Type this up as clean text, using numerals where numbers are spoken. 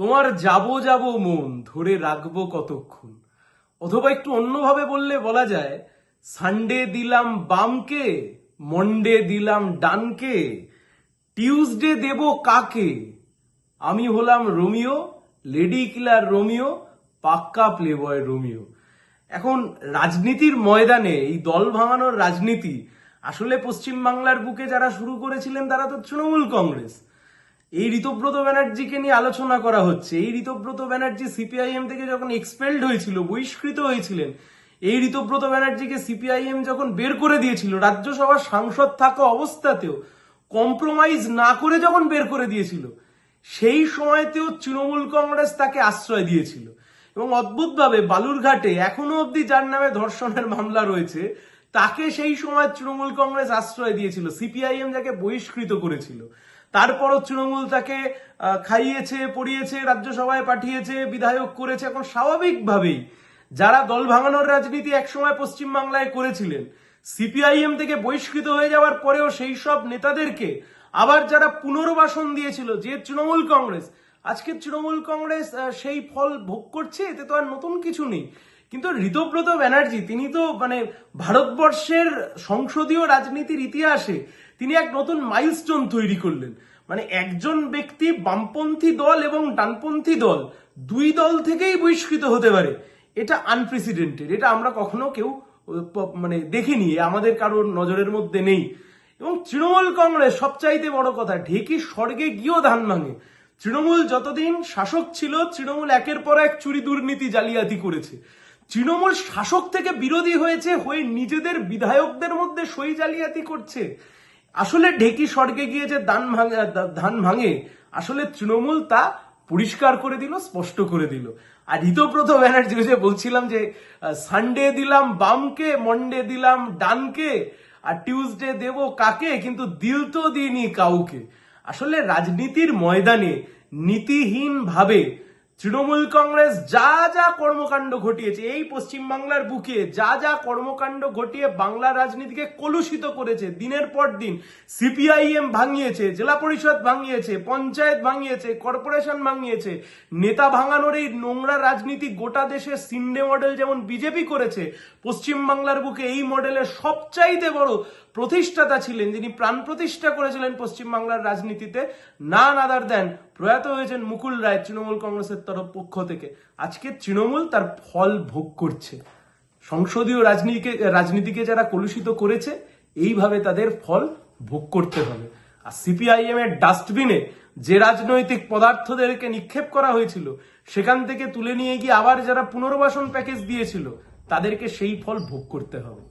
তোমার যাবো যাবো মন ধরে রাখবো কতক্ষণ। অথবা একটু অন্যভাবে বললে বলা যায়, সানডে দিলাম বামকে, মন্ডে দিলাম ডানকে, টিউসডে দেব কাকে। আমি হলাম রোমিও, লেডি কিলার রোমিও, পাক্কা প্লেবয় রোমিও। এখন রাজনীতির ময়দানে এই দল ভাঙানোর রাজনীতি আসলে পশ্চিমবাংলার বুকে যারা শুরু করেছিলেন তারা তো তৃণমূল কংগ্রেস। এই ঋতব্রত ব্যানার্জিকে নিয়ে আলোচনা করা হচ্ছে। এই ঋতব্রত ব্যানার্জি সিপিআইএম থেকে যখন এক্সপেলড হয়েছিল, বহিষ্কৃত হয়েছিলেন, এই ঋতব্রত ব্যানার্জিকে সিপিআইএম যখন বের করে দিয়েছিল, রাজ্যসভার সাংসদ থাকা অবস্থাতেও কম্প্রোমাইজ না করে যখন বের করে দিয়েছিল, সেই সময়তেও তৃণমূল কংগ্রেস তাকে আশ্রয় দিয়েছিল। এবং অদ্ভুতভাবে বালুরঘাটে এখনো অব্দি যার নামে ধর্ষণের মামলা রয়েছে, তাকে সেই সময় তৃণমূল কংগ্রেস আশ্রয় দিয়েছিল, সিপিআইএম যাকে বহিষ্কৃত করেছিল। তারপরও তৃণমূল তাকে খাইয়েছে, পড়িয়েছে, রাজ্যসভায় পাঠিয়েছে, বিধায়ক করেছে। এখন স্বাভাবিকভাবেই যারা দল ভাঙানোর রাজনীতি একসময় পশ্চিমবাংলায় করেছিলেন, সিপিআইএম থেকে বহিষ্কৃত হয়ে যাওয়ার পরেও সেই সব নেতাদেরকে আবার যারা পুনর্বাসন দিয়েছিল, যে তৃণমূল কংগ্রেস, আজকে তৃণমূল কংগ্রেস সেই ফল ভোগ করছে। এতে তো আর নতুন কিছু নেই। কিন্তু ঋতব্রত ব্যানার্জি তিনি তো ভারতবর্ষের সংসদীয় রাজনীতির ইতিহাসে তিনি এক নতুন মাইলস্টোন তৈরি করলেন। একজন ব্যক্তি বামপন্থী দল এবং ডানপন্থী দল, দুই দল থেকেই বহিষ্কৃত হতে পারে, এটা আনপ্রেসিডেন্টেড। এটা আমরা কখনো কেউ দেখিনি, আমাদের কারোর নজরের মধ্যে নেই। এবং তৃণমূল কংগ্রেস সবচাইতে বড় কথা, ঢেকি স্বর্গে গিয়েও ধান ভাঙে। তৃণমূল যতদিন শাসক ছিল, তৃণমূল একের পর এক চুরি দুর্নীতি জালিয়াতি করেছে। তৃণমূল শাসক থেকে বিরোধী হয়েছে, হয়ে নিজেদের বিধায়কদের মধ্যে সই জালিয়াতি করছে। আসলে ঢেকি স্বর্গে গিয়ে যে ধান ভাঙে, আসলে তৃণমূল তা পরিষ্কার করে দিল, স্পষ্ট করে দিল। আর ঋতব্রত ব্যানার্জি, যে বলছিলাম যে সানডে দিলাম বামকে, মন্ডে দিলাম ডানকে, আর টিউসডে দেব কাকে, কিন্তু দিল তো দিইনি কাউকে। আসলে রাজনীতির ময়দানে নীতিহীন ভাবে তৃণমূল কংগ্রেস যা যা কর্মকাণ্ড ঘটিয়েছে, এই পশ্চিমবাংলার বুকে যা যা কর্মকাণ্ড ঘটিয়ে বাংলার রাজনীতিকে কলুষিত করেছে, দিনের পর দিন সিপিআইএম ভাঙিয়েছে, জেলা পরিষদ ভাঙিয়েছে, পঞ্চায়েত ভাঙিয়েছে, কর্পোরেশন ভাঙিয়েছে, নেতা ভাঙানোর এই নোংরা রাজনীতি গোটা দেশে সিন্ডে মডেল যেমন বিজেপি করেছে, পশ্চিমবাংলার বুকে এই মডেলের সবচাইতে বড় প্রতিষ্ঠাতা ছিলেন, যিনি প্রাণ প্রতিষ্ঠা করেছিলেন পশ্চিমবাংলার রাজনীতিতে, নান আদার দেন প্রয়াত হয়েছেন মুকুল রায়, তৃণমূল কংগ্রেসের পক্ষ থেকে। আজকে তৃণমূল তার ফল ভোগ করছে। সংসদীয় রাজনীতিকে যারা কলুষিত করেছে, এইভাবে তাদের ফল ভোগ করতে হবে। আর সিপিআইএম এর ডাস্টবিনে যে রাজনৈতিক পদার্থদেরকে নিক্ষেপ করা হয়েছিল, সেখান থেকে তুলে নিয়ে গিয়ে আবার যারা পুনর্বাসন প্যাকেজ দিয়েছিল, তাদেরকে সেই ফল ভোগ করতে হবে।